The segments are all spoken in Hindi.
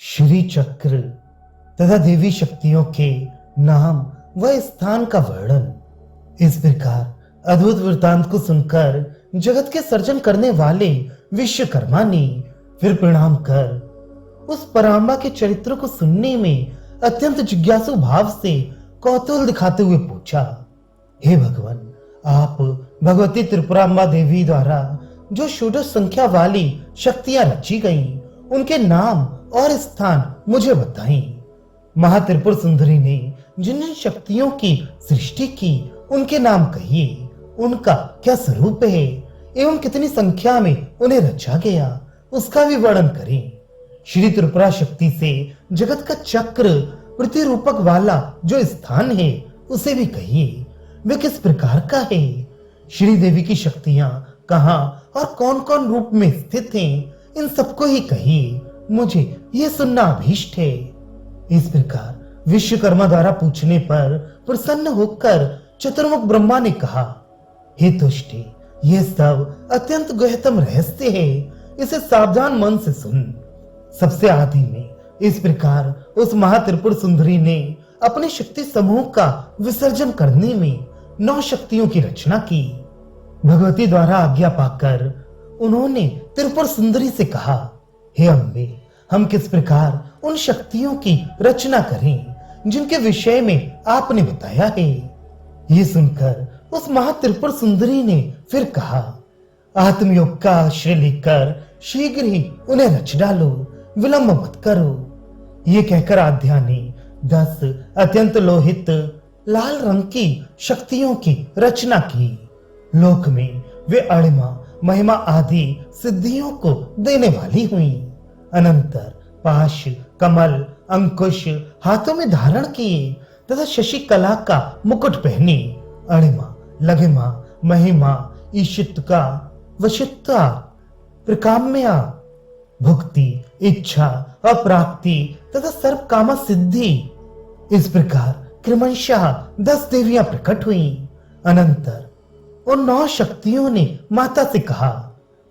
श्री चक्र तथा देवी शक्तियों के नाम व स्थान का वर्णन। इस प्रकार अद्भुत वृतांत को सुनकर जगत के सर्जन करने वाले विश्वकर्मा ने फिर प्रणाम कर उस परांबा के चरित्र को सुनने में अत्यंत जिज्ञासु भाव से कौतूहल दिखाते हुए पूछा, हे भगवान, आप भगवती त्रिपुरांबा देवी द्वारा जो षोडश संख्या वाली शक्तियां रची गईं, उनके नाम और स्थान मुझे बताएं। महात्रिपुर सुंदरी ने जिन जिन शक्तियों की सृष्टि की उनके नाम कहिए, उनका क्या स्वरूप है एवं कितनी संख्या में उन्हें रचा गया, उसका भी वर्णन करें। श्री त्रिपुरा शक्ति से जगत का चक्र प्रतिरूपक वाला जो स्थान है उसे भी कहिए, वे किस प्रकार का है। श्री देवी की शक्तियां कहां और कौन कौन रूप में स्थित हैं, इन सबको ही कहिए, मुझे ये सुनना अभीष्ट है। इस प्रकार विश्वकर्मा द्वारा पूछने पर प्रसन्न होकर चतुर्मुख ब्रह्मा ने कहा, हे तुष्टि, यह सब अत्यंत गहनतम रहस्य है, इसे सावधान मन से सुन। सबसे आदि में इस प्रकार उस महात्रिपुर सुंदरी ने अपने शक्ति समूह का विसर्जन करने में 9 शक्तियों की रचना की। भगवती द्वारा आज्ञा पाकर उन्होंने त्रिपुर सुंदरी से कहा, हे अम्बे, हम किस प्रकार उन शक्तियों की रचना करें जिनके विषय में आपने बताया है। ये सुनकर उस महात्रिपुर सुंदरी ने फिर कहा, आत्मयोग का आश्रय लेकर शीघ्र ही उन्हें रच डालो, विलंब मत करो। ये कहकर आद्या ने 10 अत्यंत लोहित लाल रंग की शक्तियों की रचना की। लोक में वे अणिमा, महिमा आदि सिद्धियों को देने वाली हुई। अनंतर पाश, कमल, अंकुश हाथों में धारण किए तथा शशि कला का मुकुट पहने अणिमा, लघिमा, महिमा, ईशित्का, वशित्ता, प्रकाम्या, भुक्ति, इच्छा, अप्राप्ति तथा सर्व कामा सिद्धि, इस प्रकार क्रमशः 10 देवियां प्रकट हुई। अनंतर उन 9 शक्तियों ने माता से कहा,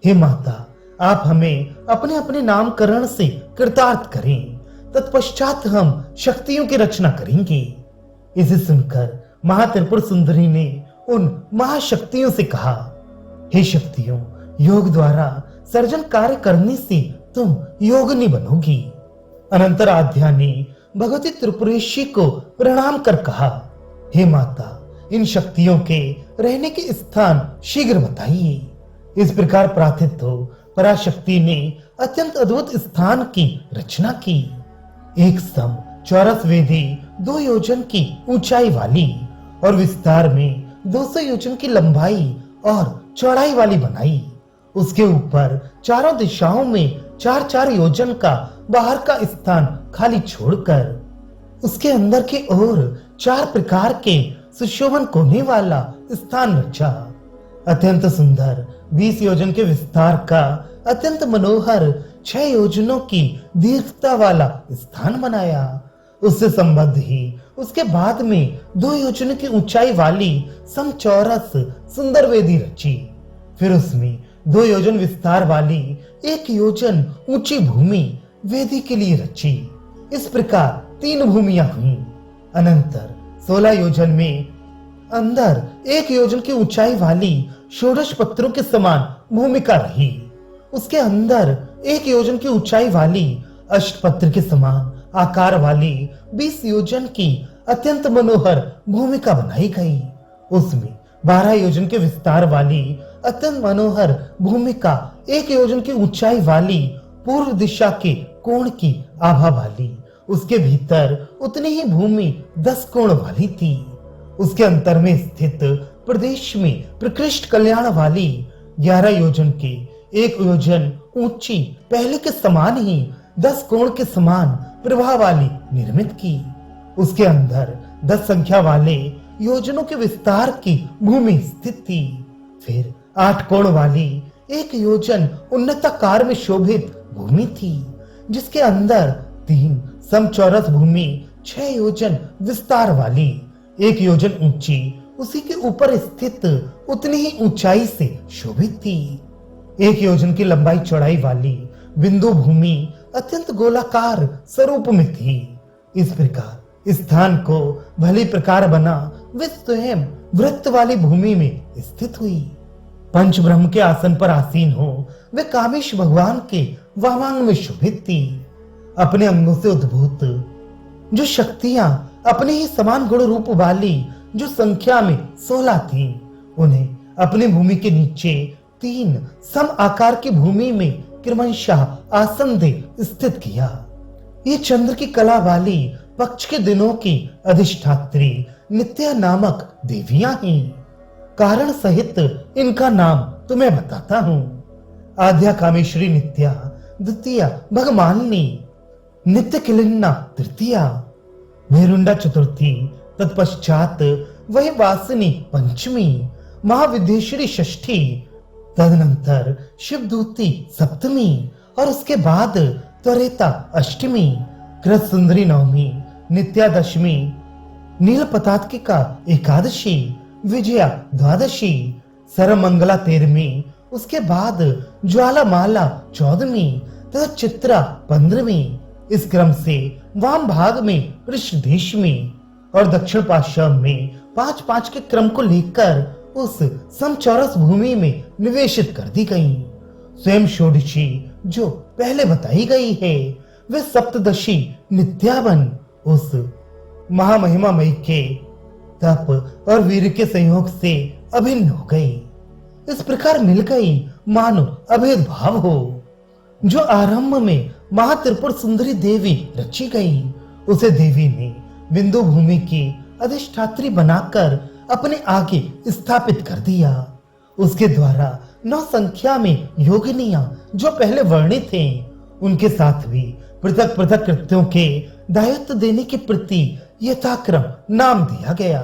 हे माता, आप हमें अपने अपने नामकरण से कृतार्थ करें, तत्पश्चात हम शक्तियों की रचना करेंगे। इसे सुनकर महात्रिपुर सुंदरी ने उन महाशक्तियों से कहा, हे शक्तियों, योग द्वारा सर्जन कार्य करने से तुम योगिनी बनोगी। अनंतर आद्या ने भगवती त्रिपुरेशी को प्रणाम कर कहा, हे माता, इन शक्तियों के रहने के स्थान शीघ्र बताइए। इस प्रकार प्रार्थित हो पराशक्ति ने अत्यंत अद्भुत स्थान की रचना की। एक सम चौरस वेदी 2 योजन की ऊंचाई वाली और विस्तार में 200 योजन की लंबाई और चौड़ाई वाली बनाई। उसके ऊपर चारों दिशाओं में 4-4 योजन का बाहर का स्थान खाली छोड़कर उसके अंदर की ओर 4 प्रकार के सुशोभन कोने वाला स्थान रचा। अत्यंत सुंदर 20 योजन के विस्तार का अत्यंत मनोहर 6 योजनों की दीर्घता वाला स्थान बनाया। उससे संबद्ध ही उसके बाद में 2 योजन की ऊंचाई वाली समचौरस सुंदर वेदी रची। फिर उसमें 2 योजन विस्तार वाली 1 योजन ऊंची भूमि वेदी के लिए रची। इस प्रकार 3 भूमियां हुई। अनंतर 16 योजन में अंदर 1 योजन की ऊंचाई वाली षोडश पत्रों के समान भूमिका रही। उसके अंदर 1 योजन की ऊंचाई वाली अष्टपत्र के समान आकार वाली 20 योजन की अत्यंत मनोहर भूमिका बनाई गई। उसमें 12 योजन के विस्तार वाली अत्यंत मनोहर भूमिका 1 योजन की ऊंचाई वाली पूर्व दिशा के कोण की आभा वाली, उसके भीतर उतनी ही भूमि 10 कोण वाली थी। उसके अंतर में स्थित प्रदेश में प्रकृष्ट कल्याण वाली 11 योजन के 1 योजन ऊंची पहले के समान ही 10 कोण के समान प्रभा वाली निर्मित की। उसके अंदर 10 संख्या वाले योजनों के विस्तार की भूमि स्थित थी। फिर 8 कोण वाली 1 योजन उन्नताकार में शोभित भूमि थी, जिसके अंदर 3 समचौरस भूमि 6 योजन विस्तार वाली 1 योजन ऊंची उसी के ऊपर स्थित उतनी ही ऊंचाई से शोभित थी। 1 योजन की लंबाई चौड़ाई वाली बिंदु भूमि अत्यंत गोलाकार स्वरूप में थी। इस प्रकार स्थान को भली प्रकार बना वे स्वयं वृत्त वाली भूमि में स्थित हुई। पंच ब्रह्म के आसन पर आसीन हो वे कामेश भगवान के वामांग में शोभित थी। अपने अंगों से उद्भूत जो शक्तियां अपने ही समान गुण रूप वाली जो संख्या में 16 थी, उन्हें अपनी भूमि के नीचे 3 सम आकार की भूमि में क्रमशः आसन दे स्थित किया। ये चंद्र की कला वाली पक्ष के दिनों की अधिष्ठात्री नित्या नामक देवियां हैं। कारण सहित इनका नाम तुम्हें बताता हूं। आद्या कामेश्वरी नित्या, द्वितीया भगमालिनी, नित्य किलिन्ना तृतीया, भेरुंडा चतुर्थी, तत्पश्चात वही वासिनी पंचमी, महाविद्येश्वरी षष्ठी, तदनंतर शिवदूती सप्तमी और उसके बाद त्वरेता अष्टमी, कृत सुंदरी नवमी, नित्या दशमी, नील पतात्किका एकादशी, विजया द्वादशी, सरमंगला 13वीं, उसके बाद ज्वालामाला 14वीं तथा चित्रा 15वीं। इस क्रम से वाम भाग में ऋषदेशमी और दक्षिण पार्श्व में 5-5 के क्रम को लेकर उस समचौरस भूमि में निवेशित कर दी गई। स्वयं षोडशी जो पहले बताई गई है वे सप्तदशी नित्यावन उस महामहिमामयी के तप और वीर के संयोग से अभिन्न हो गई। इस प्रकार मिल गई मानो अभेद भाव हो। जो आरंभ में महात्रिपुर सुंदरी देवी रची गई, उसे देवी ने बिंदु भूमि की अधिष्ठात्री बनाकर अपने आगे स्थापित कर दिया। उसके द्वारा 9 संख्या में योगिनियां जो पहले वर्णित थे, उनके साथ भी पृथक पृथक कृत्यों के दायित्व देने के प्रति यथाक्रम नाम दिया गया।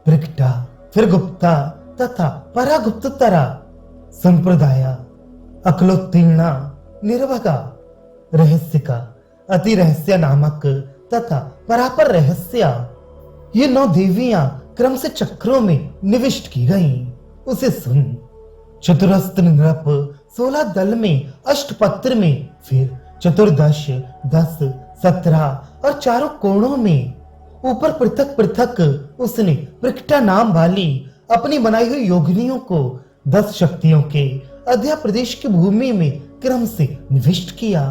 प्रकटा, फिर गुप्ता तथा परागुप्ततरा, संप्रदाया, अकलोत्तीर्णा, निर्भगा, रहस्यिका, अति रहस्य नामक तथा परापर रहस्या, ये 9 देवियां क्रम से चक्रों में निविष्ट की गईं। उसे सुन। चतुरस्त्र नृप 16 दल में, अष्टपत्र में, फिर चतुर्दश, 10, 17 और चारों कोणों में ऊपर पृथक पृथक उसने प्रकटा नाम वाली अपनी बनाई हुई योगिनियों को 10 शक्तियों के अध्या प्रदेश की भूमि में क्रम से निविष्ट किया।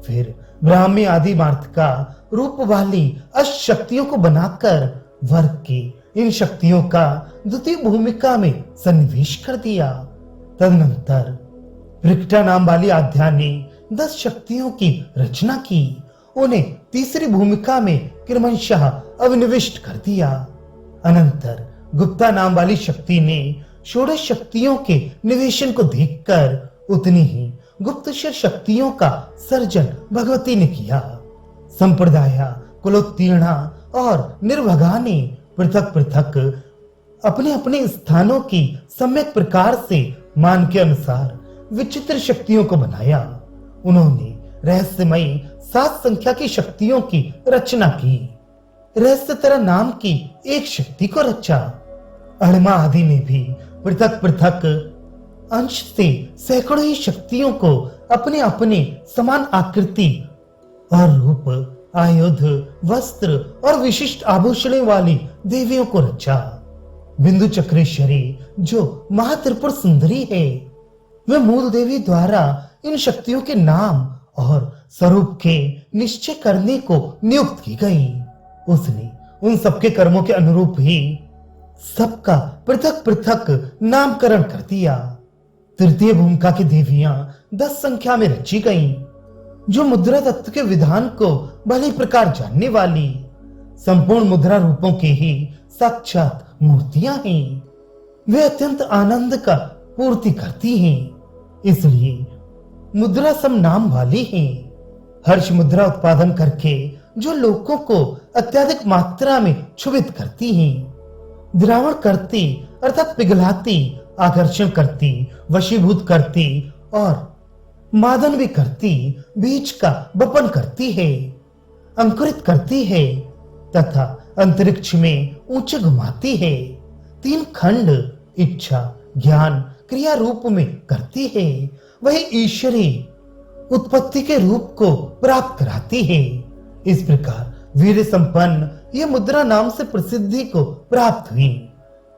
फिर ब्राह्मी आदि मार्तका रूप वाली अष्ट शक्तियों को बनाकर वर्ग की इन शक्तियों का द्वितीय भूमिका में सन्निवेश कर दिया। तदनंतर प्रकटा नाम वाली आध्या ने 10 शक्तियों की रचना की, उन्हें तीसरी भूमिका में क्रमशः अविनिविष्ट कर दिया। अनंतर गुप्ता नाम वाली शक्ति ने 16 शक्तियों के निवेशन को देखकर उतनी ही गुप्तशर शक्तियों का सर्जन भगवती ने किया। संप्रदाया, कुलोत्तीर्णा और निर्भगा ने पृथक पृथक अपने अपने स्थानों की सम्यक प्रकार से मान के अनुसार विचित्र शक्तियों को बनाया। उन्होंने रहस्यमयी 7 संख्या की शक्तियों की रचना की। रहस्यतरा नाम की एक शक्ति को रचा। अणमा आदि ने भी पृथक पृथक अंश से सैकड़ों ही शक्तियों को अपने अपने समान आकृति और रूप, आयुध, वस्त्र और विशिष्ट आभूषणों वाली देवियों को रचा। बिंदु चक्रेश्वरी जो महात्रिपुर सुंदरी है, वे मूल देवी द्वारा इन शक्तियों के नाम और स्वरूप के निश्चय करने को नियुक्त की गई। उसने उन सबके कर्मों के अनुरूप ही सबका पृथक पृथक नामकरण कर दिया। तृतीय भूमिका की देवियां 10 संख्या में रची गईं, जो मुद्रा तत्व के विधान को भली प्रकार जानने वाली संपूर्ण मुद्रा रूपों के ही साक्षात मूर्तियां हैं। वे अत्यंत आनंद का पूर्ति करती हैं, इसलिए मुद्रा सम नाम वाली हैं। हर्ष मुद्रा उत्पादन करके जो लोगों को अत्यधिक मात्रा में क्षुभित करती हैं, द्रावण करती अर्थात पिघलाती, आकर्षण करती, वशीभूत करती और मादन भी करती, बीज का बपन करती है, अंकुरित करती है तथा अंतरिक्ष में ऊंचे घुमाती है। 3 खंड इच्छा, ज्ञान, क्रिया रूप में करती है। वही ईश्वरी उत्पत्ति के रूप को प्राप्त कराती है। इस प्रकार वीर संपन्न ये मुद्रा नाम से प्रसिद्धि को प्राप्त हुई।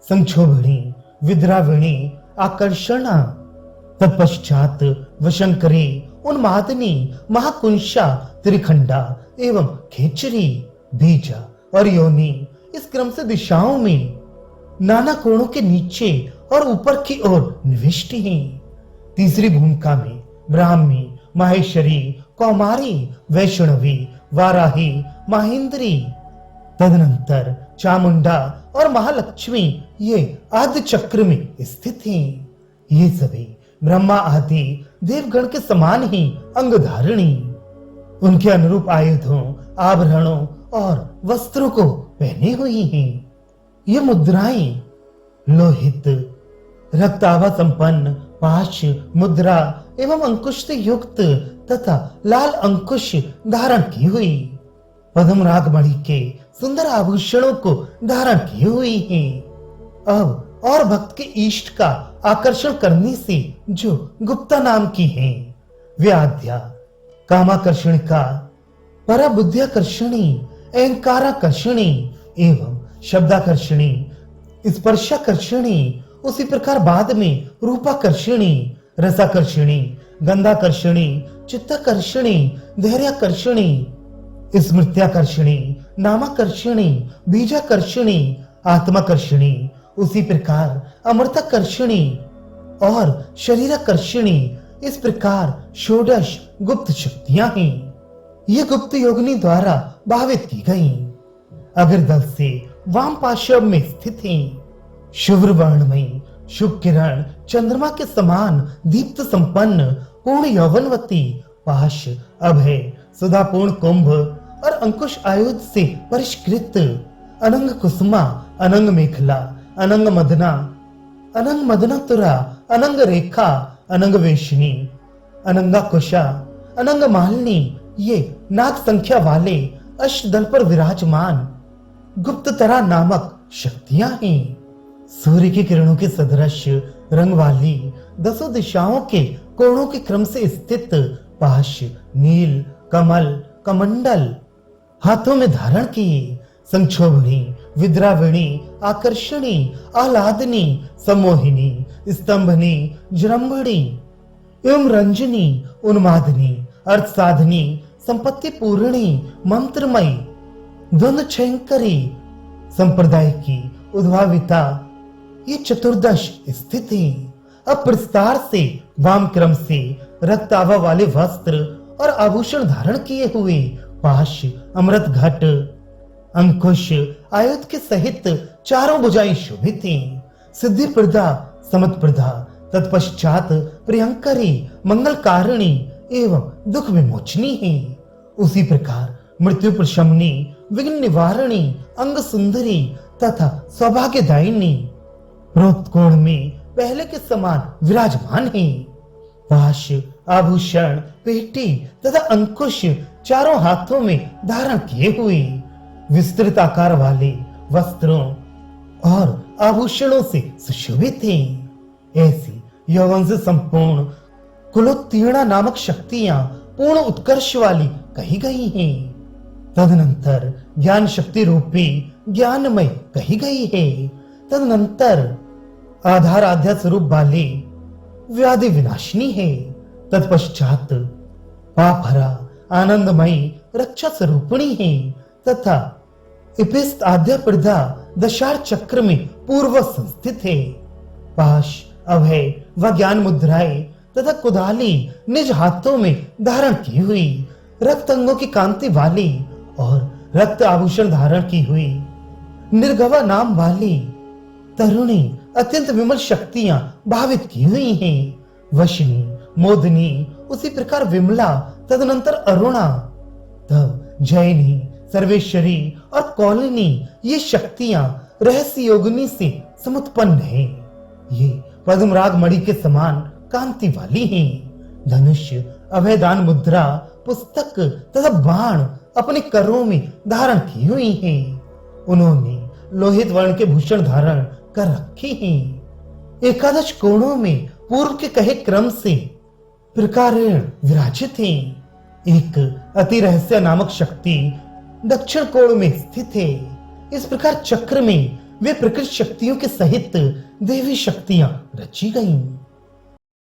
संक्षोभिणी, विद्राविणी, आकर्षणा, तत्पश्चात वशंकरी, उन्मादनी, महाकुंशा, त्रिखंडा एवं खेचरी, बीजा और योनि इस क्रम से दिशाओं में नाना कोणों के नीचे और ऊपर की ओर निविष्ट हैं। तीसरी भूमिका में ब्राह्मी, माहेश्वरी, कौमारी, वैष्णवी, वाराही, महेंद्री, तदनंतर चामुंडा और महालक्ष्मी ये आदि चक्र में स्थित हैं। ये सभी ब्रह्मा आदि देवगण के समान ही अंगधारिणी, उनके अनुरूप आयुधों, आभरणों और वस्त्रों को पहने हुई हैं। ये मुद्राएं लोहित, रक्ताभा संपन्न, पाश मुद्रा एवं अंकुश से युक्त तथा लाल अंकुश धारण की हुई, पद्मराग मणि के सुंदर आभूषणों को धारण की हुई है। अब और भक्त के इष्ट का आकर्षण करने से जो गुप्ता नाम की हैं, वे आद्या, कामाकर्षणिका, परबुद्ध्याकर्षणी, अहंकाराकर्षणी एवं शब्दाकर्षणी, स्पर्शाकर्षणी, उसी प्रकार बाद में रूपाकर्षणी, रसाकर्षणी, गंधाकर्षणी, चित्ताकर्षणी, धैर्याकर्षणी, स्मृत्याकर्षणी, नामाकर्षणी, बीजाकर्षणी, आत्माकर्षणी, उसी प्रकार अमृताकर्षणी और शरीराकर्षणी, इस प्रकार षोडश गुप्त शक्तियां हैं। ये गुप्त योगिनी द्वारा भावित की गई। अग्रदल से वाम पार्श्व में स्थित हैं। शुभ्र वर्णमयी, शुभ किरण, चंद्रमा के समान दीप्त संपन्न, पूर्ण यौवनवती, पाश, अभय, सुधापूर्ण कुंभ और अंकुश आयुध से परिष्कृत, अनंग कुसुमा, अनंग मेखला, अनंग मदना, अनंग मदनातुरा, अनंग रेखा, अनंग वेशनी, अनंगा कुशा, अनंग मालिनी, ये नाग संख्या वाले अष्टदल पर विराजमान गुप्ततरा नामक शक्तियां हैं। सूर्य की किरणों के सदृश रंग वाली 10 दिशाओं के कोणों के क्रम से स्थित पाश, नील, कमल, कमंडल हाथों में धारण किए, संक्षोभिणी, विद्राविणी, आकर्षणी, आह्लादनी, सम्मोहिनी, स्तंभनी, जृंभणी एवं रंजनी, उन्मादनी, अर्थ साधनी, संपत्ति पूर्णी, मंत्रमयी, द्वंद्व क्षयंकरी, संप्रदाय की उद्भाविता, ये चतुर्दश स्थित है। अब प्रस्तार से वाम क्रम से रक्ताभा वाले वस्त्र और आभूषण धारण किए हुए पाश, अमृत घट, अंकुश आयुध के सहित चारों भुजाएं शोभित हैं। सिद्धि प्रदा, समत प्रदा, तत्पश्चात प्रियंकरी, मंगल कारिणी एवं दुख विमोचनी है। उसी प्रकार मृत्यु प्रशमनी, विघ्न निवारणी, अंग सुंदरी तथा सौभाग्यदायिनी प्रोक्त कोण में पहले के समान विराजमान है। पाश, आभूषण, पेटी तथा अंकुश चारों हाथों में धारण किए हुए विस्तृत आकार वाले वस्त्रों और आभूषणों से सुशोभित हैं। ऐसी यौवन से संपूर्ण कुलोत्तीर्णा नामक शक्तियां पूर्ण उत्कर्ष वाली कही गई हैं। तदनंतर ज्ञान शक्ति रूपी ज्ञानमय कही गई है। तदनंतर आधार आध्या स्वरूप वाली व्याधि विनाशिनी है। तत्पश्चात पाप हरा, आनंदमयी, रक्षा स्वरूपिणी है तथा इपिस्त आद्या प्रदा दशार चक्र में पूर्व संस्थित है। पाश, अभय व ज्ञान मुद्राएं तथा कुदाली निज हाथों में धारण की हुई, रक्त अंगों की कांति वाली और रक्त आभूषण धारण की हुई निर्गवा नाम वाली तरुणी अत्यंत विमल शक्तियां भावित की हुई हैं। वशिनी, मोदनी, उसी प्रकार विमला, तदनंतर अरुणा, तब जैनी, सर्वेश्वरी और कौलिनी ये शक्तियां रहस्य योगिनी से समुत्पन्न हैं। ये पद्मराग मणि के समान कांति वाली हैं। धनुष्य, अभयदान मुद्रा, पुस्तक तथा बाण अपने करों में धारण की हुई हैं। उन्होंने लोहित वर्ण के भूषण धारण कर रखे हैं। एकादश कोणों में पूर्व के कहे क्रम से प्रकारेण विराजित है। एक अति रहस्य नामक शक्ति दक्षिण कोण में स्थित है। इस प्रकार चक्र में वे प्रकृति शक्तियों के सहित देवी शक्तियां रची गईं।